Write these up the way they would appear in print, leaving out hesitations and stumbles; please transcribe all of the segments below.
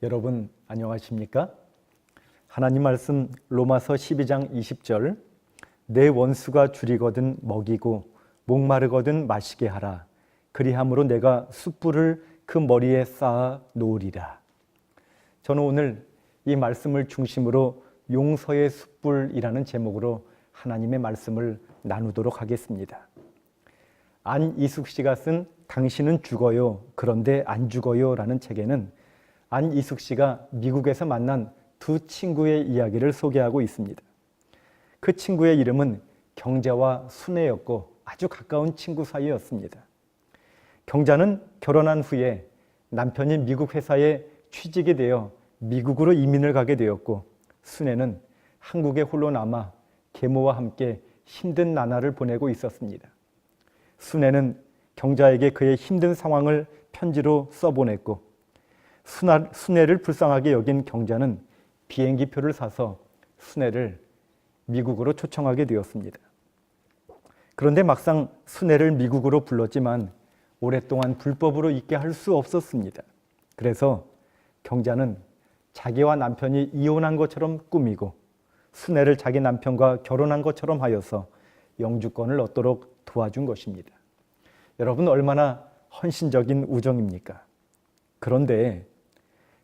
여러분 안녕하십니까? 하나님 말씀 로마서 12장 20절 내 원수가 줄이거든 먹이고 목마르거든 마시게 하라. 그리함으로 내가 숯불을 그 머리에 쌓아 놓으리라. 저는 오늘 이 말씀을 중심으로 용서의 숯불이라는 제목으로 하나님의 말씀을 나누도록 하겠습니다. 안이숙 씨가 쓴 당신은 죽어요 그런데 안 죽어요 라는 책에는 안이숙 씨가 미국에서 만난 두 친구의 이야기를 소개하고 있습니다. 그 친구의 이름은 경자와 순애였고 아주 가까운 친구 사이였습니다. 경자는 결혼한 후에 남편이 미국 회사에 취직이 되어 미국으로 이민을 가게 되었고, 순애는 한국에 홀로 남아 계모와 함께 힘든 나날을 보내고 있었습니다. 순애는 경자에게 그의 힘든 상황을 편지로 써보냈고, 순애를 불쌍하게 여긴 경자는 비행기표를 사서 순애를 미국으로 초청하게 되었습니다. 그런데 막상 순애를 미국으로 불렀지만 오랫동안 불법으로 있게 할 수 없었습니다. 그래서 경자는 자기와 남편이 이혼한 것처럼 꾸미고 순애를 자기 남편과 결혼한 것처럼 하여서 영주권을 얻도록 도와준 것입니다. 여러분, 얼마나 헌신적인 우정입니까? 그런데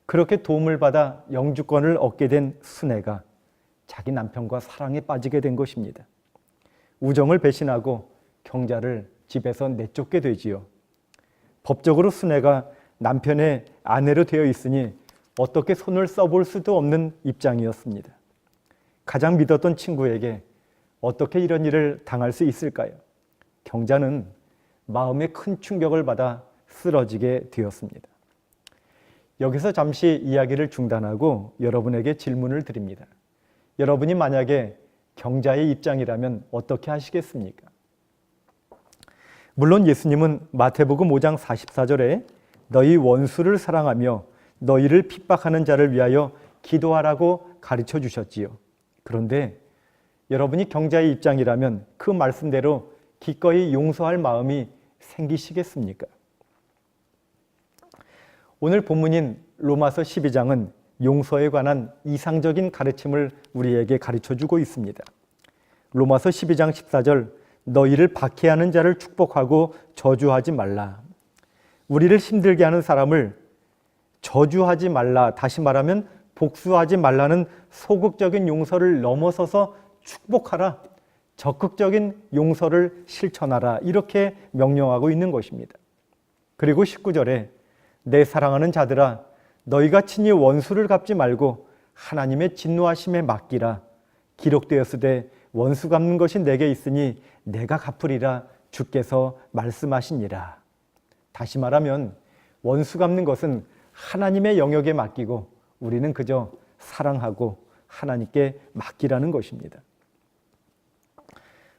그렇게 도움을 받아 영주권을 얻게 된 순애가 자기 남편과 사랑에 빠지게 된 것입니다. 우정을 배신하고 경자를 집에서 내쫓게 되지요. 법적으로 순애가 남편의 아내로 되어 있으니 어떻게 손을 써볼 수도 없는 입장이었습니다. 가장 믿었던 친구에게 어떻게 이런 일을 당할 수 있을까요? 경자는 마음에 큰 충격을 받아 쓰러지게 되었습니다. 여기서 잠시 이야기를 중단하고 여러분에게 질문을 드립니다. 여러분이 만약에 경자의 입장이라면 어떻게 하시겠습니까? 물론 예수님은 마태복음 5장 44절에 너희 원수를 사랑하며 너희를 핍박하는 자를 위하여 기도하라고 가르쳐 주셨지요. 그런데 여러분이 경자의 입장이라면 그 말씀대로 기꺼이 용서할 마음이 생기시겠습니까? 오늘 본문인 로마서 12장은 용서에 관한 이상적인 가르침을 우리에게 가르쳐주고 있습니다. 로마서 12장 14절 너희를 박해하는 자를 축복하고 저주하지 말라. 우리를 힘들게 하는 사람을 저주하지 말라, 다시 말하면 복수하지 말라는 소극적인 용서를 넘어서서 축복하라, 적극적인 용서를 실천하라, 이렇게 명령하고 있는 것입니다. 그리고 19절에 내 사랑하는 자들아 너희가 친히 원수를 갚지 말고 하나님의 진노하심에 맡기라. 기록되었으되 원수 갚는 것이 내게 있으니 내가 갚으리라 주께서 말씀하시니라. 다시 말하면 원수 갚는 것은 하나님의 영역에 맡기고 우리는 그저 사랑하고 하나님께 맡기라는 것입니다.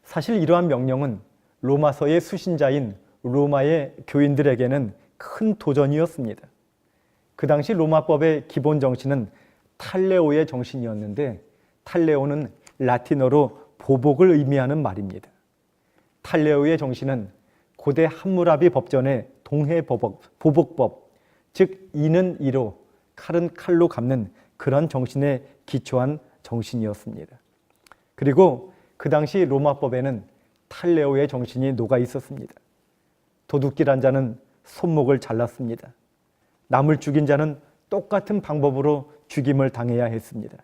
사실 이러한 명령은 로마서의 수신자인 로마의 교인들에게는 큰 도전이었습니다. 그 당시 로마법의 기본 정신은 탈레오의 정신이었는데, 탈레오는 라틴어로 보복을 의미하는 말입니다. 탈레오의 정신은 고대 함무라비 법전의 동해 보복법, 즉 이는 이로 칼은 칼로 갚는 그런 정신에 기초한 정신이었습니다. 그리고 그 당시 로마법에는 탈레오의 정신이 녹아 있었습니다. 도둑질한 자는 손목을 잘랐습니다. 남을 죽인 자는 똑같은 방법으로 죽임을 당해야 했습니다.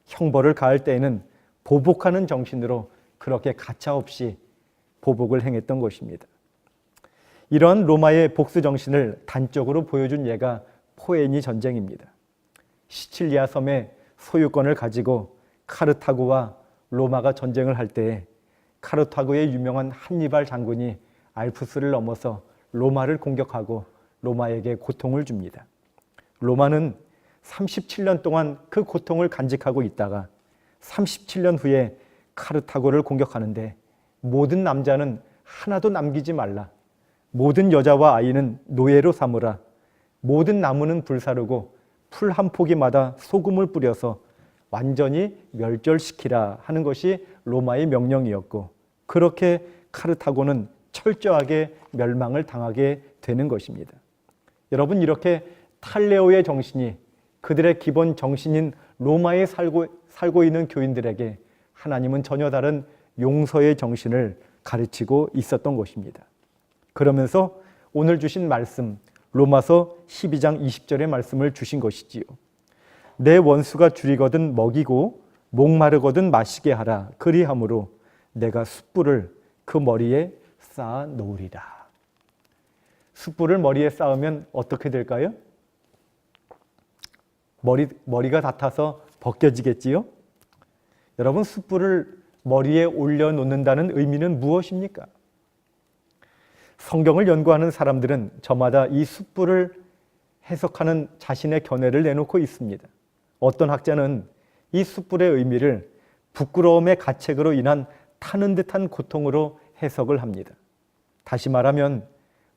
형벌을 가할 때에는 보복하는 정신으로 그렇게 가차없이 보복을 행했던 것입니다. 이런 로마의 복수 정신을 단적으로 보여준 예가 포에니 전쟁입니다. 시칠리아 섬의 소유권을 가지고 카르타고와 로마가 전쟁을 할 때에 카르타고의 유명한 한니발 장군이 알프스를 넘어서 로마를 공격하고 로마에게 고통을 줍니다. 로마는 37년 동안 그 고통을 간직하고 있다가 37년 후에 카르타고를 공격하는데 모든 남자는 하나도 남기지 말라. 모든 여자와 아이는 노예로 삼으라. 모든 나무는 불사르고 풀 한 포기마다 소금을 뿌려서 완전히 멸절시키라 하는 것이 로마의 명령이었고, 그렇게 카르타고는 철저하게 멸망을 당하게 되는 것입니다. 여러분, 이렇게 탈레오의 정신이 그들의 기본 정신인 로마에 살고 있는 교인들에게 하나님은 전혀 다른 용서의 정신을 가르치고 있었던 것입니다. 그러면서 오늘 주신 말씀, 로마서 12장 20절의 말씀을 주신 것이지요. 내 원수가 줄이거든 먹이고 목마르거든 마시게 하라. 그리함으로 내가 숯불을 그 머리에 쌓아 놓으리라. 숯불을 머리에 쌓으면 어떻게 될까요? 머리가 다 타서 벗겨지겠지요? 여러분, 숯불을 머리에 올려놓는다는 의미는 무엇입니까? 성경을 연구하는 사람들은 저마다 이 숯불을 해석하는 자신의 견해를 내놓고 있습니다. 어떤 학자는 이 숯불의 의미를 부끄러움의 가책으로 인한 타는 듯한 고통으로 해석을 합니다. 다시 말하면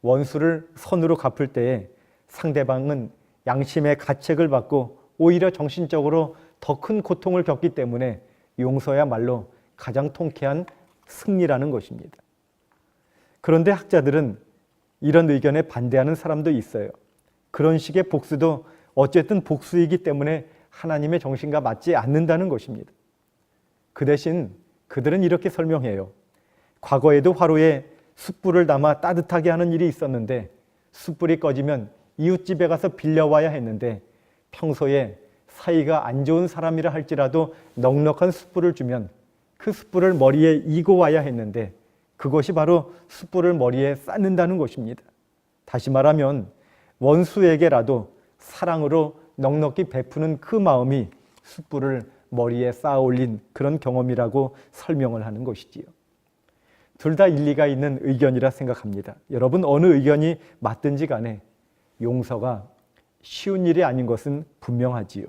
원수를 선으로 갚을 때에 상대방은 양심의 가책을 받고 오히려 정신적으로 더 큰 고통을 겪기 때문에 용서야말로 가장 통쾌한 승리라는 것입니다. 그런데 학자들은 이런 의견에 반대하는 사람도 있어요. 그런 식의 복수도 어쨌든 복수이기 때문에 하나님의 정신과 맞지 않는다는 것입니다. 그 대신 그들은 이렇게 설명해요. 과거에도 화로에 숯불을 담아 따뜻하게 하는 일이 있었는데 숯불이 꺼지면 이웃집에 가서 빌려와야 했는데 평소에 사이가 안 좋은 사람이라 할지라도 넉넉한 숯불을 주면 그 숯불을 머리에 이고 와야 했는데 그것이 바로 숯불을 머리에 쌓는다는 것입니다. 다시 말하면 원수에게라도 사랑으로 넉넉히 베푸는 그 마음이 숯불을 머리에 쌓아 올린 그런 경험이라고 설명을 하는 것이지요. 둘 다 일리가 있는 의견이라 생각합니다. 여러분, 어느 의견이 맞든지 간에 용서가 쉬운 일이 아닌 것은 분명하지요.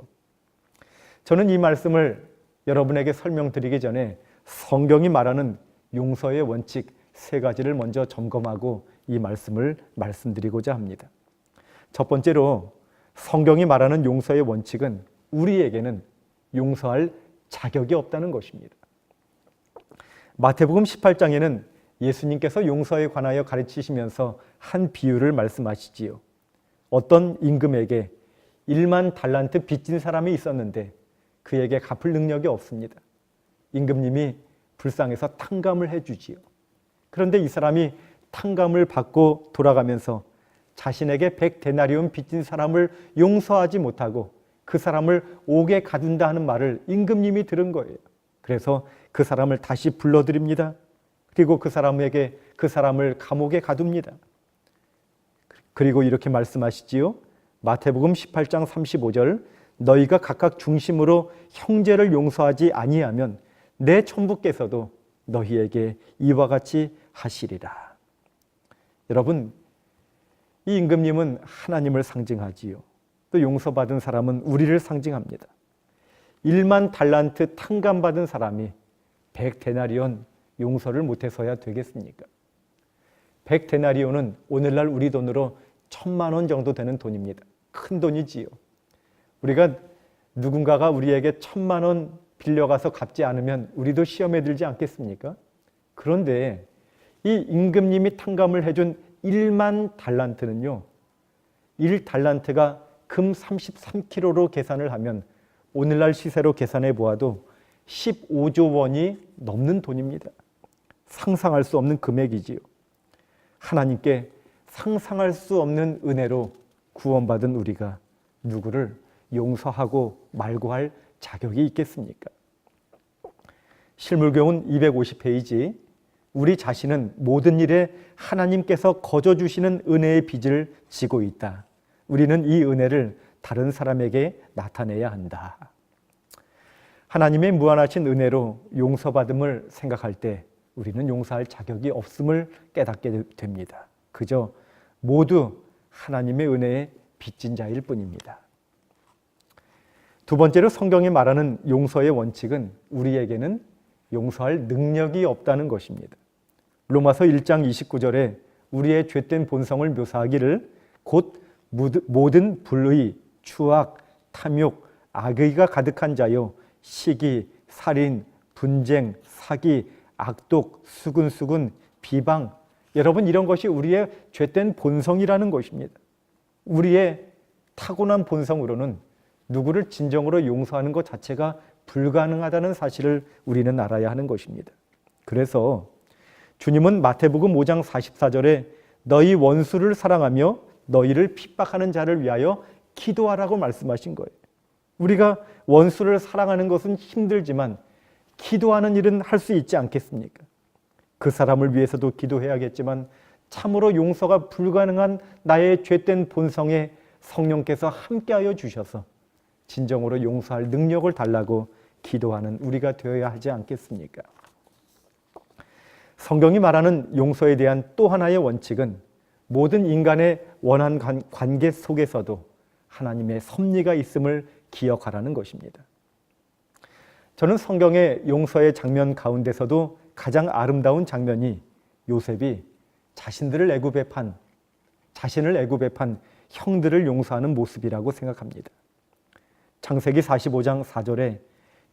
저는 이 말씀을 여러분에게 설명드리기 전에 성경이 말하는 용서의 원칙 3가지를 먼저 점검하고 이 말씀을 말씀드리고자 합니다. 첫 번째로 성경이 말하는 용서의 원칙은 우리에게는 용서할 자격이 없다는 것입니다. 마태복음 18장에는 예수님께서 용서에 관하여 가르치시면서 한 비유를 말씀하시지요. 어떤 임금에게 1만 달란트 빚진 사람이 있었는데 그에게 갚을 능력이 없습니다. 임금님이 불쌍해서 탕감을 해주지요. 그런데 이 사람이 탕감을 받고 돌아가면서 자신에게 100데나리온 빚진 사람을 용서하지 못하고 그 사람을 옥에 가둔다 하는 말을 임금님이 들은 거예요. 그래서 그 사람을 다시 불러드립니다. 그리고 그 사람을 감옥에 가둡니다. 그리고 이렇게 말씀하시지요. 마태복음 18장 35절 너희가 각각 중심으로 형제를 용서하지 아니하면 내 천부께서도 너희에게 이와 같이 하시리라. 여러분, 이 임금님은 하나님을 상징하지요. 또 용서받은 사람은 우리를 상징합니다. 1만 달란트 탕감받은 사람이 100데나리온 용서를 못해서야 되겠습니까? 100데나리온은 오늘날 우리 돈으로 1000만 원 정도 되는 돈입니다. 큰 돈이지요. 우리가 누군가가 우리에게 1000만 원 빌려가서 갚지 않으면 우리도 시험에 들지 않겠습니까? 그런데 이 임금님이 탕감을 해준 1만 달란트는요, 1달란트가 금 33kg로 계산을 하면 오늘날 시세로 계산해 보아도 15조 원이 넘는 돈입니다. 상상할 수 없는 금액이지요. 하나님께 상상할 수 없는 은혜로 구원받은 우리가 누구를 용서하고 말고 할 자격이 있겠습니까? 실물교훈 250페이지 우리 자신은 모든 일에 하나님께서 거저 주시는 은혜의 빚을 지고 있다. 우리는 이 은혜를 다른 사람에게 나타내야 한다. 하나님의 무한하신 은혜로 용서받음을 생각할 때 우리는 용서할 자격이 없음을 깨닫게 됩니다. 그저 모두 하나님의 은혜에 빚진 자일 뿐입니다. 두 번째로 성경이 말하는 용서의 원칙은 우리에게는 용서할 능력이 없다는 것입니다. 로마서 1장 29절에 우리의 죄된 본성을 묘사하기를 곧 모든 불의, 추악, 탐욕, 악의가 가득한 자요 시기, 살인, 분쟁, 사기, 악독, 수근수근, 비방, 여러분 이런 것이 우리의 죄된 본성이라는 것입니다. 우리의 타고난 본성으로는 누구를 진정으로 용서하는 것 자체가 불가능하다는 사실을 우리는 알아야 하는 것입니다. 그래서 주님은 마태복음 5장 44절에 너희 원수를 사랑하며 너희를 핍박하는 자를 위하여 기도하라고 말씀하신 거예요. 우리가 원수를 사랑하는 것은 힘들지만 기도하는 일은 할 수 있지 않겠습니까? 그 사람을 위해서도 기도해야겠지만 참으로 용서가 불가능한 나의 죄된 본성에 성령께서 함께하여 주셔서 진정으로 용서할 능력을 달라고 기도하는 우리가 되어야 하지 않겠습니까? 성경이 말하는 용서에 대한 또 하나의 원칙은 모든 인간의 원한 관계 속에서도 하나님의 섭리가 있음을 기억하라는 것입니다. 저는 성경의 용서의 장면 가운데서도 가장 아름다운 장면이 요셉이 자신을 애굽에 판 형들을 용서하는 모습이라고 생각합니다. 창세기 45장 4절에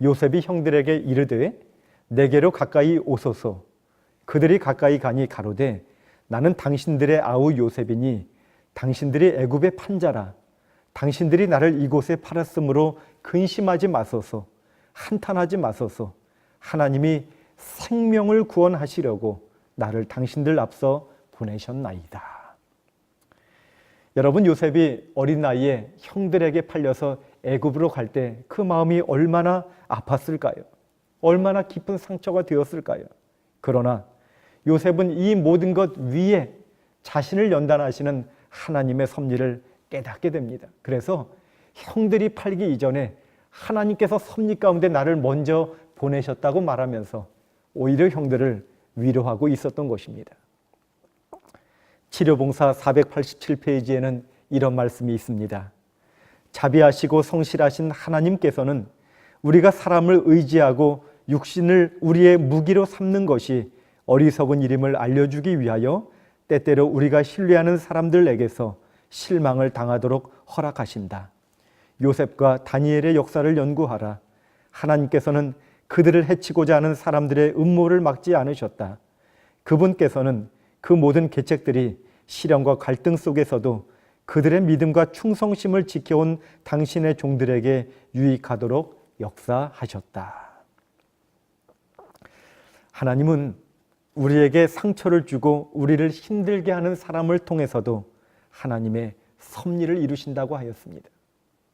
요셉이 형들에게 이르되 내게로 가까이 오소서. 그들이 가까이 가니 가로되 나는 당신들의 아우 요셉이니 당신들이 애굽의 판자라. 당신들이 나를 이곳에 팔았으므로 근심하지 마소서. 한탄하지 마소서. 하나님이 생명을 구원하시려고 나를 당신들 앞서 보내셨나이다. 여러분, 요셉이 어린 나이에 형들에게 팔려서 애굽으로 갈 때 그 마음이 얼마나 아팠을까요? 얼마나 깊은 상처가 되었을까요? 그러나 요셉은 이 모든 것 위에 자신을 연단하시는 하나님의 섭리를 깨닫게 됩니다. 그래서 형들이 팔기 이전에 하나님께서 섭리 가운데 나를 먼저 보내셨다고 말하면서 오히려 형들을 위로하고 있었던 것입니다. 치료봉사 487페이지에는 이런 말씀이 있습니다. 자비하시고 성실하신 하나님께서는 우리가 사람을 의지하고 육신을 우리의 무기로 삼는 것이 어리석은 일임을 알려주기 위하여 때때로 우리가 신뢰하는 사람들에게서 실망을 당하도록 허락하신다. 요셉과 다니엘의 역사를 연구하라. 하나님께서는 그들을 해치고자 하는 사람들의 음모를 막지 않으셨다. 그분께서는 그 모든 계책들이 시련과 갈등 속에서도 그들의 믿음과 충성심을 지켜온 당신의 종들에게 유익하도록 역사하셨다. 하나님은 우리에게 상처를 주고 우리를 힘들게 하는 사람을 통해서도 하나님의 섭리를 이루신다고 하였습니다.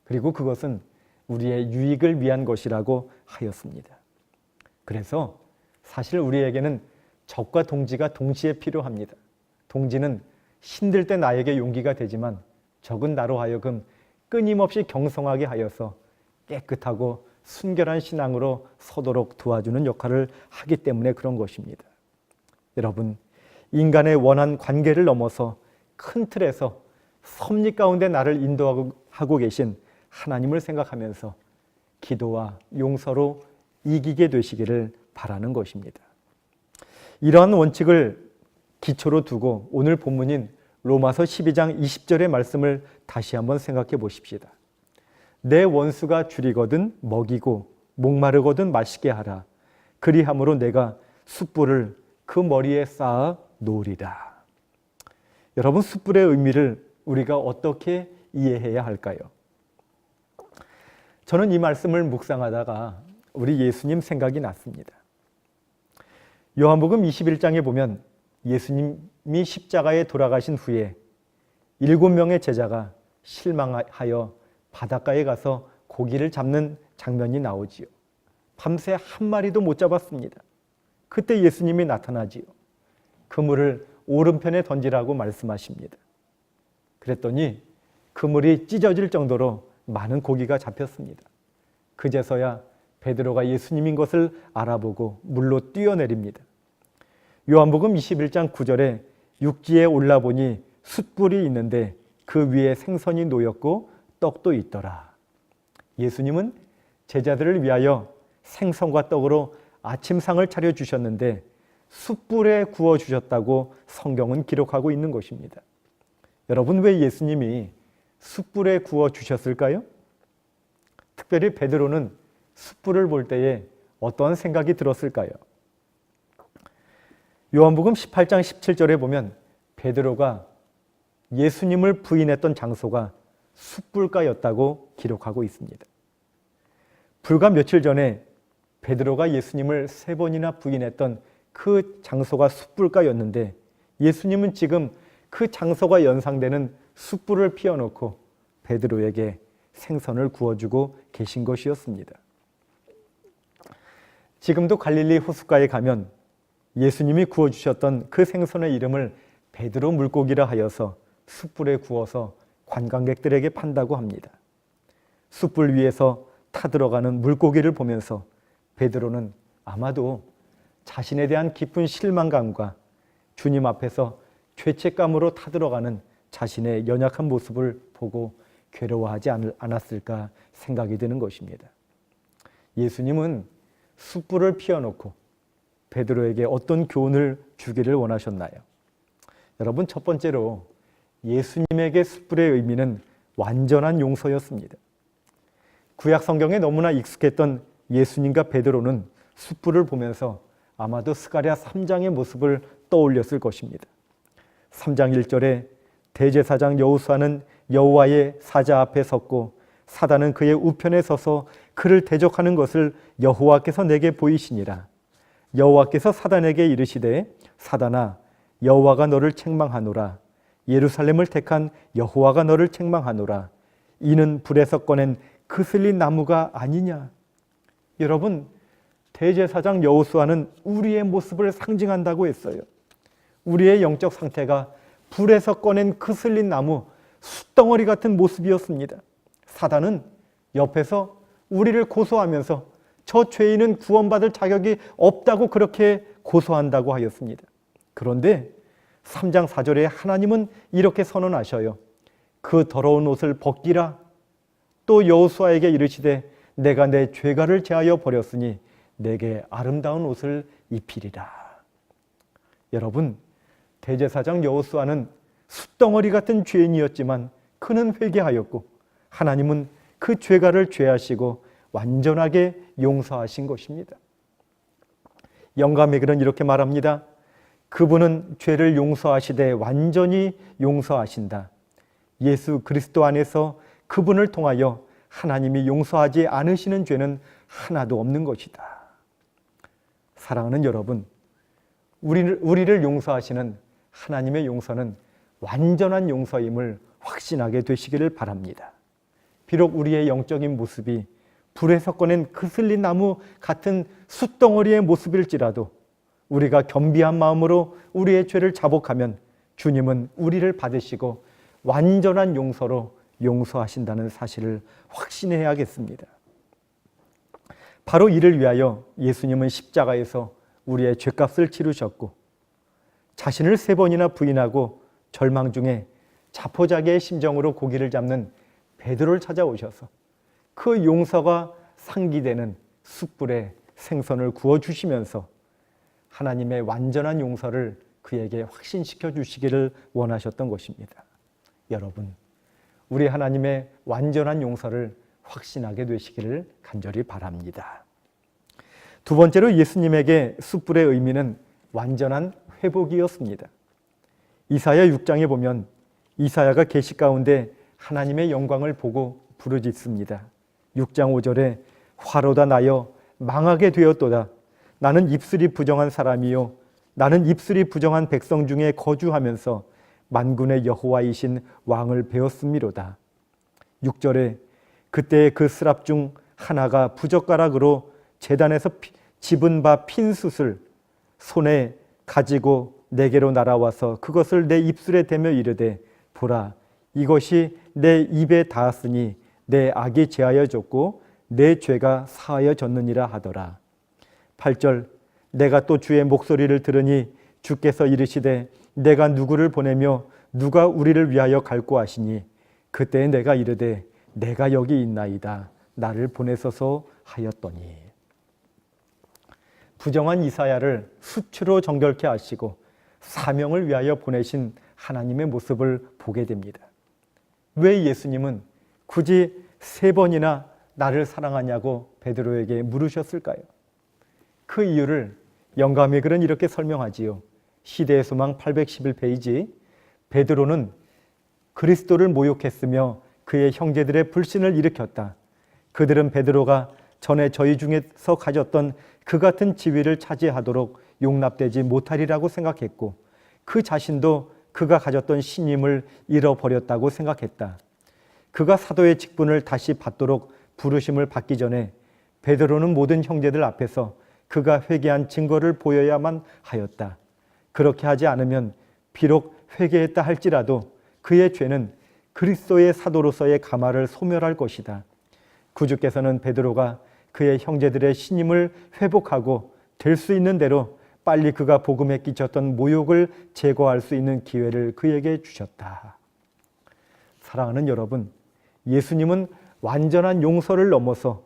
그리고 그것은 우리의 유익을 위한 것이라고 하였습니다. 그래서 사실 우리에게는 적과 동지가 동시에 필요합니다. 동지는 힘들 때 나에게 용기가 되지만 적은 나로 하여금 끊임없이 경성하게 하여서 깨끗하고 순결한 신앙으로 서도록 도와주는 역할을 하기 때문에 그런 것입니다. 여러분, 인간의 원한 관계를 넘어서 큰 틀에서 섭리 가운데 나를 인도하고 계신 하나님을 생각하면서 기도와 용서로 이기게 되시기를 바라는 것입니다. 이러한 원칙을 기초로 두고 오늘 본문인 로마서 12장 20절의 말씀을 다시 한번 생각해 보십시다. 내 원수가 줄이거든 먹이고 목마르거든 마시게 하라. 그리함으로 내가 숯불을 그 머리에 쌓아 놓으리라. 여러분, 숯불의 의미를 우리가 어떻게 이해해야 할까요? 저는 이 말씀을 묵상하다가 우리 예수님 생각이 났습니다. 요한복음 21장에 보면 예수님이 십자가에 돌아가신 후에 7명의 제자가 실망하여 바닷가에 가서 고기를 잡는 장면이 나오지요. 밤새 한 마리도 못 잡았습니다. 그때 예수님이 나타나지요. 그물을 오른편에 던지라고 말씀하십니다. 그랬더니 그물이 찢어질 정도로 많은 고기가 잡혔습니다. 그제서야 베드로가 예수님인 것을 알아보고 물로 뛰어내립니다. 요한복음 21장 9절에 육지에 올라보니 숯불이 있는데 그 위에 생선이 놓였고 떡도 있더라. 예수님은 제자들을 위하여 생선과 떡으로 아침상을 차려주셨는데 숯불에 구워주셨다고 성경은 기록하고 있는 것입니다. 여러분, 왜 예수님이 숯불에 구워주셨을까요? 특별히 베드로는 숯불을 볼 때에 어떠한 생각이 들었을까요? 요한복음 18장 17절에 보면 베드로가 예수님을 부인했던 장소가 숯불가였다고 기록하고 있습니다. 불과 며칠 전에 베드로가 예수님을 3번이나 부인했던 그 장소가 숯불가였는데 예수님은 지금 그 장소가 연상되는 숯불을 피워놓고 베드로에게 생선을 구워주고 계신 것이었습니다. 지금도 갈릴리 호숫가에 가면 예수님이 구워주셨던 그 생선의 이름을 베드로 물고기라 하여서 숯불에 구워서 관광객들에게 판다고 합니다. 숯불 위에서 타들어가는 물고기를 보면서 베드로는 아마도 자신에 대한 깊은 실망감과 주님 앞에서 죄책감으로 타들어가는 자신의 연약한 모습을 보고 괴로워하지 않았을까 생각이 드는 것입니다. 예수님은 숯불을 피워놓고 베드로에게 어떤 교훈을 주기를 원하셨나요? 여러분, 첫 번째로 예수님에게 숯불의 의미는 완전한 용서였습니다. 구약 성경에 너무나 익숙했던 예수님과 베드로는 숯불을 보면서 아마도 스가랴 3장의 모습을 떠올렸을 것입니다. 3장 1절에 대제사장 여호수아는 여호와의 사자 앞에 섰고 사단은 그의 우편에 서서 그를 대적하는 것을 여호와께서 내게 보이시니라. 여호와께서 사단에게 이르시되 사단아 여호와가 너를 책망하노라. 예루살렘을 택한 여호와가 너를 책망하노라. 이는 불에서 꺼낸 그슬린 나무가 아니냐. 여러분, 대제사장 여호수아는 우리의 모습을 상징한다고 했어요. 우리의 영적 상태가 불에서 꺼낸 그슬린 나무, 숯덩어리 같은 모습이었습니다. 사단은 옆에서 우리를 고소하면서 저 죄인은 구원받을 자격이 없다고 그렇게 고소한다고 하였습니다. 그런데 3장 4절에 하나님은 이렇게 선언하셔요. 그 더러운 옷을 벗기라. 또 여호수아에게 이르시되 내가 내 죄가를 제하여 버렸으니 내게 아름다운 옷을 입히리라. 여러분, 대제사장 여호수아는 숯덩어리 같은 죄인이었지만 그는 회개하였고 하나님은 그 죄가를 죄하시고 완전하게 용서하신 것입니다. 영감의 글은 이렇게 말합니다. 그분은 죄를 용서하시되 완전히 용서하신다. 예수 그리스도 안에서 그분을 통하여 하나님이 용서하지 않으시는 죄는 하나도 없는 것이다. 사랑하는 여러분, 우리를 용서하시는 하나님의 용서는 완전한 용서임을 확신하게 되시기를 바랍니다. 비록 우리의 영적인 모습이 불에서 꺼낸 그슬린 나무 같은 숯덩어리의 모습일지라도 우리가 겸비한 마음으로 우리의 죄를 자복하면 주님은 우리를 받으시고 완전한 용서로 용서하신다는 사실을 확신해야겠습니다. 바로 이를 위하여 예수님은 십자가에서 우리의 죄값을 치르셨고 자신을 3번이나 부인하고 절망 중에 자포자기의 심정으로 고기를 잡는 베드로를 찾아오셔서 그 용서가 상기되는 숯불에 생선을 구워주시면서 하나님의 완전한 용서를 그에게 확신시켜 주시기를 원하셨던 것입니다. 여러분, 우리 하나님의 완전한 용서를 확신하게 되시기를 간절히 바랍니다. 두 번째로 예수님에게 숯불의 의미는 완전한 회복이었습니다. 이사야 6장에 보면 이사야가 계시 가운데 하나님의 영광을 보고 부르짖습니다. 6장 5절에 화로다 나여 망하게 되었도다. 나는 입술이 부정한 사람이요 나는 입술이 부정한 백성 중에 거주하면서 만군의 여호와이신 왕을 배웠음이로다. 6절에 그때 그 스랍 중 하나가 부젓가락으로 제단에서 집은 바 핀 숯을 손에 가지고 내게로 날아와서 그것을 내 입술에 대며 이르되 보라 이것이 내 입에 닿았으니 내 악이 제하여졌고 내 죄가 사하여졌느니라 하더라. 8절 내가 또 주의 목소리를 들으니 주께서 이르시되 내가 누구를 보내며 누가 우리를 위하여 갈고 하시니 그때 내가 이르되 내가 여기 있나이다 나를 보내소서 하였더니. 부정한 이사야를 수치로 정결케 하시고 사명을 위하여 보내신 하나님의 모습을 보게 됩니다. 왜 예수님은 굳이 3번이나 나를 사랑하냐고 베드로에게 물으셨을까요? 그 이유를 영감의 글은 이렇게 설명하지요. 시대의 소망 811페이지. 베드로는 그리스도를 모욕했으며 그의 형제들의 불신을 일으켰다. 그들은 베드로가 전에 저희 중에서 가졌던 그 같은 지위를 차지하도록 용납되지 못하리라고 생각했고 그 자신도 그가 가졌던 신임을 잃어버렸다고 생각했다. 그가 사도의 직분을 다시 받도록 부르심을 받기 전에 베드로는 모든 형제들 앞에서 그가 회개한 증거를 보여야만 하였다. 그렇게 하지 않으면 비록 회개했다 할지라도 그의 죄는 그리스도의 사도로서의 가마를 소멸할 것이다. 구주께서는 베드로가 그의 형제들의 신임을 회복하고 될 수 있는 대로 빨리 그가 복음에 끼쳤던 모욕을 제거할 수 있는 기회를 그에게 주셨다. 사랑하는 여러분, 예수님은 완전한 용서를 넘어서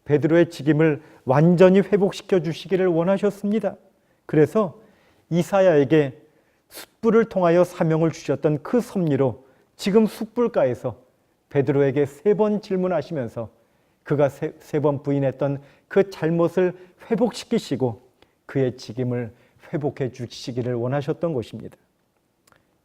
베드로의 직임을 완전히 회복시켜 주시기를 원하셨습니다. 그래서 이사야에게 숯불을 통하여 사명을 주셨던 그 섭리로 지금 숯불가에서 베드로에게 3번 질문하시면서 그가 3번 부인했던 그 잘못을 회복시키시고 그의 직임을 회복해 주시기를 원하셨던 것입니다.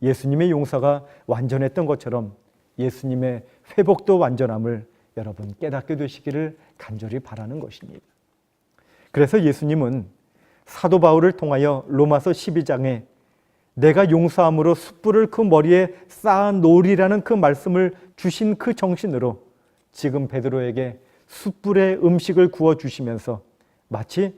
예수님의 용서가 완전했던 것처럼 예수님의 회복도 완전함을 여러분 깨닫게 되시기를 간절히 바라는 것입니다. 그래서 예수님은 사도 바울을 통하여 로마서 12장에 내가 용서함으로 숯불을 그 머리에 쌓아 놓으리라는 그 말씀을 주신 그 정신으로 지금 베드로에게 숯불에 음식을 구워 주시면서 마치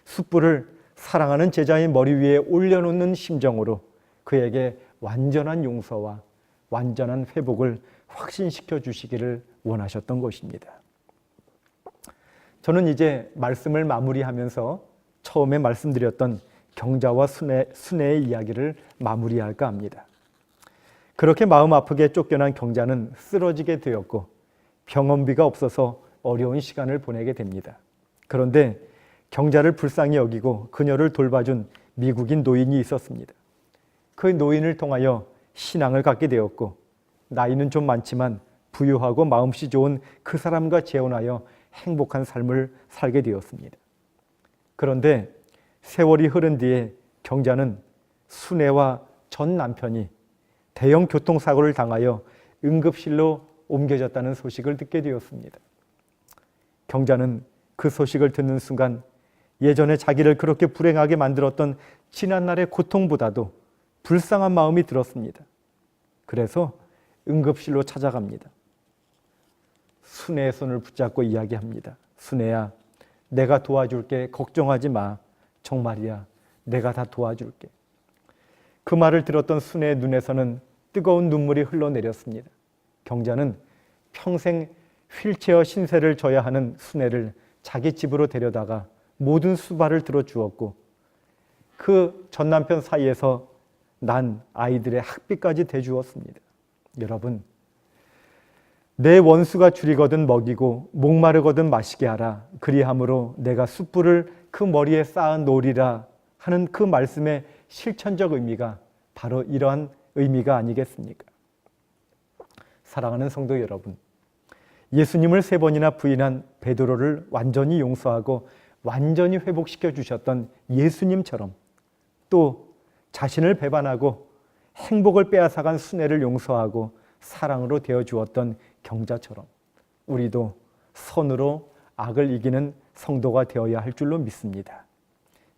숯불을 사랑하는 제자의 머리 위에 올려놓는 심정으로 그에게 완전한 용서와 완전한 회복을 확신시켜 주시기를 원하셨던 것입니다. 저는 이제 말씀을 마무리하면서 처음에 말씀드렸던 경자와 순애의 이야기를 마무리할까 합니다. 그렇게 마음 아프게 쫓겨난 경자는 쓰러지게 되었고 병원비가 없어서 어려운 시간을 보내게 됩니다. 그런데 경자를 불쌍히 여기고 그녀를 돌봐준 미국인 노인이 있었습니다. 그 노인을 통하여 신앙을 갖게 되었고 나이는 좀 많지만 부유하고 마음씨 좋은 그 사람과 재혼하여 행복한 삶을 살게 되었습니다. 그런데 세월이 흐른 뒤에 경자는 순애와 전 남편이 대형 교통사고를 당하여 응급실로 옮겨졌다는 소식을 듣게 되었습니다. 경자는 그 소식을 듣는 순간 예전에 자기를 그렇게 불행하게 만들었던 지난날의 고통보다도 불쌍한 마음이 들었습니다. 그래서 응급실로 찾아갑니다. 순애의 손을 붙잡고 이야기합니다. 순애야, 내가 도와줄게. 걱정하지 마. 정말이야. 내가 다 도와줄게. 그 말을 들었던 순애의 눈에서는 뜨거운 눈물이 흘러내렸습니다. 경자는 평생 휠체어 신세를 져야 하는 순애를 자기 집으로 데려다가 모든 수발을 들어주었고 그 전남편 사이에서 난 아이들의 학비까지 대주었습니다. 여러분, 내 원수가 줄이거든 먹이고 목마르거든 마시게 하라. 그리함으로 내가 숯불을 그 머리에 쌓아 놓으리라 하는 그 말씀의 실천적 의미가 바로 이러한 의미가 아니겠습니까? 사랑하는 성도 여러분, 예수님을 3번이나 부인한 베드로를 완전히 용서하고 완전히 회복시켜 주셨던 예수님처럼 또 자신을 배반하고 행복을 빼앗아간 순애를 용서하고 사랑으로 되어주었던 경자처럼 우리도 선으로 악을 이기는 성도가 되어야 할 줄로 믿습니다.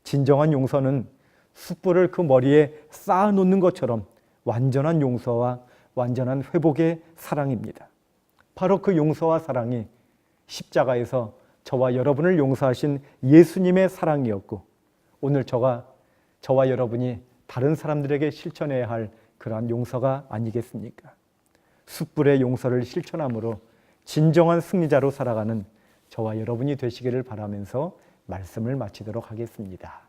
진정한 용서는 숯불을 그 머리에 쌓아놓는 것처럼 완전한 용서와 완전한 회복의 사랑입니다. 바로 그 용서와 사랑이 십자가에서 저와 여러분을 용서하신 예수님의 사랑이었고 오늘 저와 여러분이 다른 사람들에게 실천해야 할 그러한 용서가 아니겠습니까? 숯불의 용서를 실천함으로 진정한 승리자로 살아가는 저와 여러분이 되시기를 바라면서 말씀을 마치도록 하겠습니다.